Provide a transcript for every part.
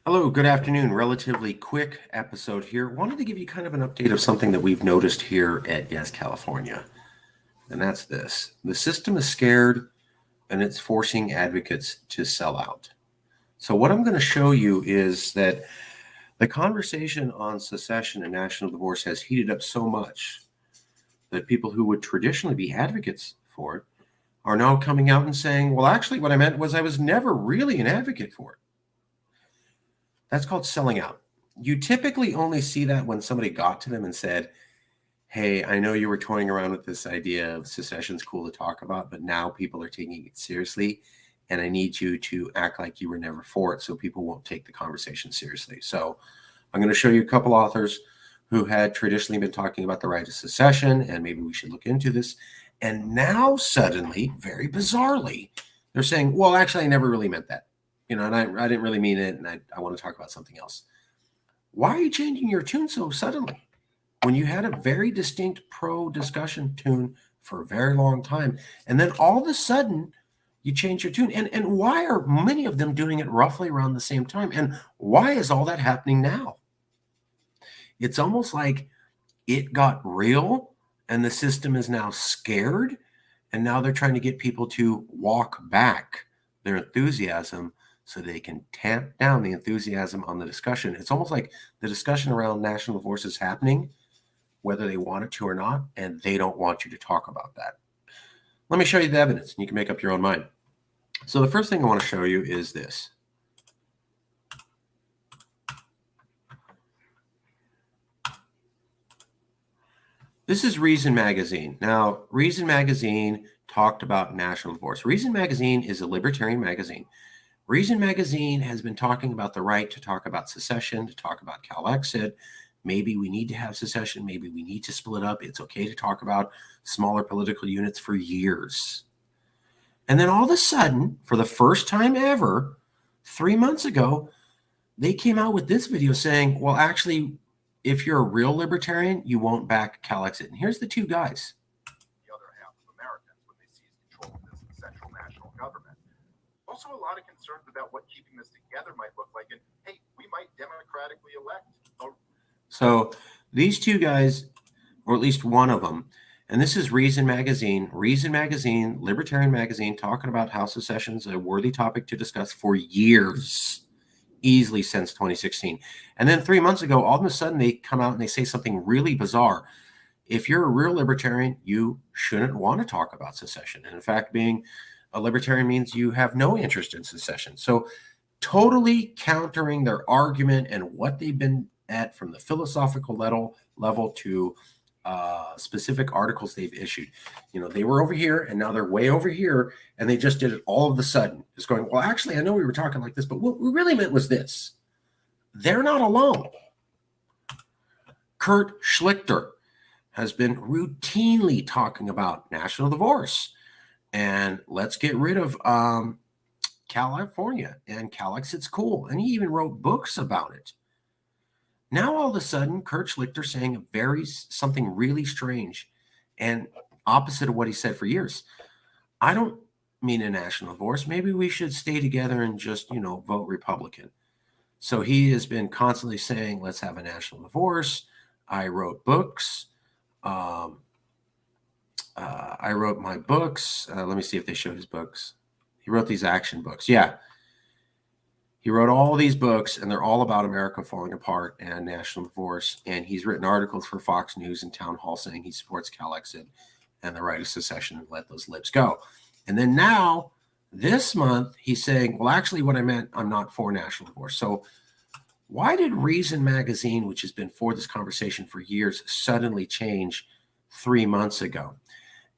Hello, good afternoon. Relatively quick episode here. Wanted to give you kind of an update of something that we've noticed here at Yes California, and that's this. The system is scared and it's forcing advocates to sell out. So, what I'm going to show you is that the conversation on secession and national divorce has heated up so much that people who would traditionally be advocates for it are now coming out and saying, well, actually, what I meant was I was never really an advocate for it. That's called selling out. You typically only see that when somebody got to them and said, hey, I know you were toying around with this idea of secession's cool to talk about, but now people are taking it seriously. And I need you to act like you were never for it so people won't take the conversation seriously. So I'm going to show you a couple authors who had traditionally been talking about the right of secession, and maybe we should look into this. And now suddenly, very bizarrely, they're saying, well, actually, I never really meant that. And I didn't really mean it, and I want to talk about something else. Why are you changing your tune so suddenly when you had a very distinct pro-discussion tune for a very long time, and then all of a sudden you change your tune? And why are many of them doing it roughly around the same time? And why is all that happening now? It's almost like it got real, and the system is now scared, and now they're trying to get people to walk back their enthusiasm so they can tamp down the enthusiasm on the discussion. It's almost like the discussion around national divorce is happening, whether they want it to or not, and they don't want you to talk about that. Let me show you the evidence, and you can make up your own mind. So the first thing I want to show you is this. This is Reason Magazine. Now, Reason Magazine talked about national divorce. Reason Magazine is a libertarian magazine. Reason Magazine has been talking about the right to talk about secession, to talk about Calexit. Maybe we need to have secession. Maybe we need to split up. It's okay to talk about smaller political units for years. And then all of a sudden, for the first time ever, 3 months ago, they came out with this video saying, well, actually, if you're a real libertarian, you won't back Calexit. And here's the two guys. The other half of Americans when they seize control of this central national government. Also, a lot of concerns about what keeping this together might look like. And hey, we might democratically elect. So these two guys, or at least one of them, and this is Reason Magazine, libertarian magazine, talking about how secession is a worthy topic to discuss for years, easily since 2016. And then 3 months ago, all of a sudden, they come out and they say something really bizarre. If you're a real libertarian, you shouldn't want to talk about secession. And in fact, being a libertarian means you have no interest in secession. So totally countering their argument and what they've been at from the philosophical level to specific articles they've issued. They were over here and now they're way over here, and they just did it all of a sudden. Just going, well, actually, I know we were talking like this, but what we really meant was this. They're not alone. Kurt Schlichter has been routinely talking about national divorce and let's get rid of California and Calexit's cool. And he even wrote books about it. Now, all of a sudden, Kurt Schlichter saying something really strange and opposite of what he said for years. I don't mean a national divorce. Maybe we should stay together and just, vote Republican. So he has been constantly saying, let's have a national divorce. I wrote books. I wrote my books. Let me see if they show his books. He wrote these action books. Yeah. He wrote all these books, and they're all about America falling apart and national divorce. And he's written articles for Fox News and Town Hall saying he supports Calexit and the right of secession and let those lips go. And then now, this month, he's saying, well, actually, what I meant, I'm not for national divorce. So why did Reason Magazine, which has been for this conversation for years, suddenly change 3 months ago?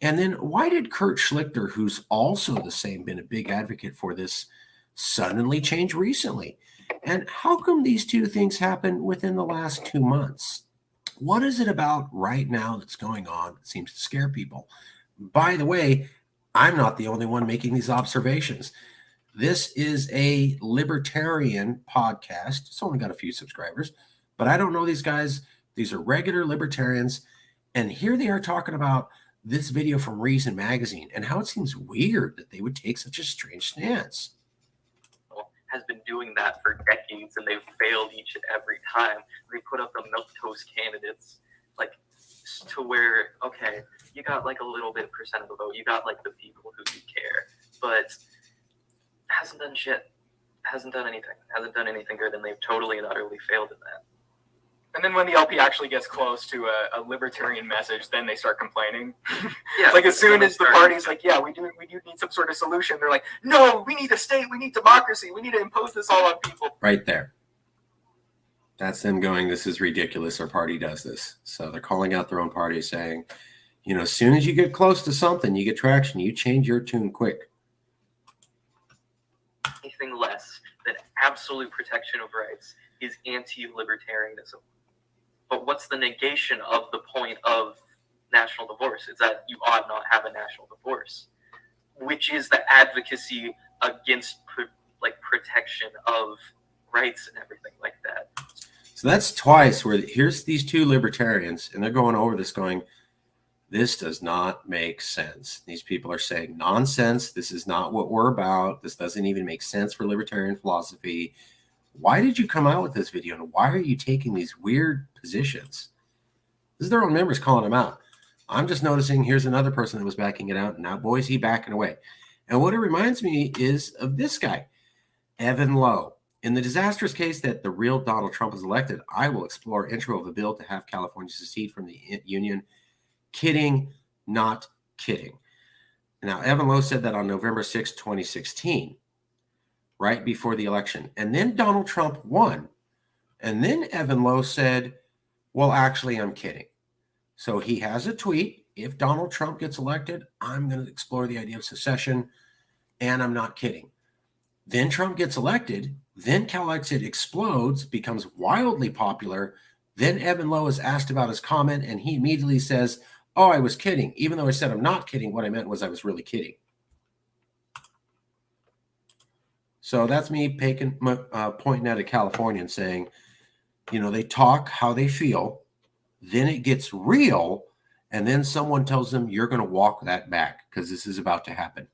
And then why did Kurt Schlichter, who's also the same, been a big advocate for this, suddenly change recently? And how come these two things happen within the last 2 months? What is it about right now that's going on that seems to scare people? By the way, I'm not the only one making these observations. This is a libertarian podcast. It's only got a few subscribers, but I don't know these guys. These are regular libertarians. And here they are talking about this video from Reason Magazine and how it seems weird that they would take such a strange stance. Has been doing doing that for decades, and they've failed each and every time. They put up the milquetoast candidates, like, to where, okay, you got like a little bit percent of the vote, you got like the people who do care, but hasn't done shit, hasn't done anything good, and they've totally and utterly failed in that. And then when the LP actually gets close to a libertarian message, then they start complaining. Yeah, like as soon as the party's like, yeah, we do need some sort of solution, they're like, no, we need a state, we need democracy, we need to impose this all on people. Right there. That's them going, this is ridiculous, our party does this. So they're calling out their own party saying, you know, as soon as you get close to something, you get traction, you change your tune quick. Anything less than absolute protection of rights is anti-libertarianism. But what's the negation of the point of national divorce? Is that you ought not have a national divorce, which is the advocacy against protection of rights and everything like that. So that's twice where here's these two libertarians, and they're going over this going, this does not make sense. These people are saying nonsense. This is not what we're about. This doesn't even make sense for libertarian philosophy. Why did you come out with this video? And why are you taking these weird positions? This is their own members calling them out. I'm just noticing here's another person that was backing it out. Now, boy, is he backing away. And what it reminds me is of this guy, Evan Lowe. In the disastrous case that the real Donald Trump is elected, I will explore intro of a bill to have California secede from the Union. Kidding, not kidding. Now, Evan Lowe said that on November 6, 2016. Right before the election. And then Donald Trump won. And then Evan Lowe said, well, actually, I'm kidding. So he has a tweet. If Donald Trump gets elected, I'm going to explore the idea of secession. And I'm not kidding. Then Trump gets elected. Then Calexit explodes, becomes wildly popular. Then Evan Lowe is asked about his comment. And he immediately says, oh, I was kidding. Even though I said I'm not kidding, what I meant was I was really kidding. So that's me pointing at a Californian saying, you know, they talk how they feel, then it gets real, and then someone tells them you're going to walk that back because this is about to happen.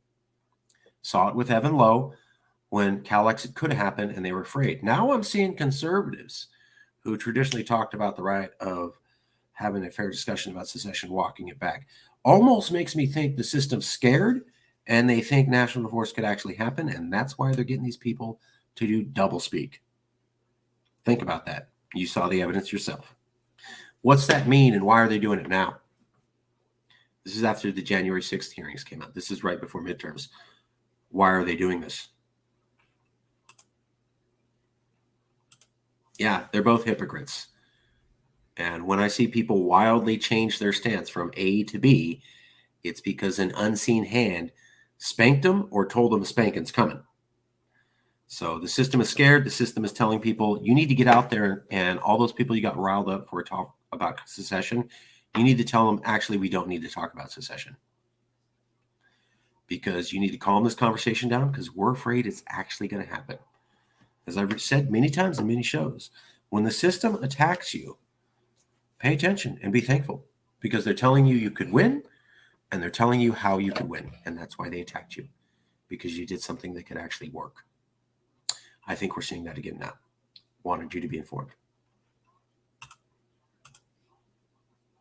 Saw it with Evan Lowe when Calexit could happen and they were afraid. Now I'm seeing conservatives who traditionally talked about the right of having a fair discussion about secession walking it back. Almost makes me think the system's scared and they think national divorce could actually happen, and that's why they're getting these people to do doublespeak. Think about that. You saw the evidence yourself. What's that mean, and why are they doing it now? This is after the January 6th hearings came out. This is right before midterms. Why are they doing this? Yeah, they're both hypocrites. And when I see people wildly change their stance from A to B, it's because an unseen hand spanked them or told them a spanking's coming. So the system is scared. The system is telling people, you need to get out there, and all those people you got riled up for a talk about secession, you need to tell them, actually, we don't need to talk about secession. Because you need to calm this conversation down because we're afraid it's actually going to happen. As I've said many times in many shows, when the system attacks you, pay attention and be thankful because they're telling you could win. And they're telling you how you could win. And that's why they attacked you, because you did something that could actually work. I think we're seeing that again now. Wanted you to be informed.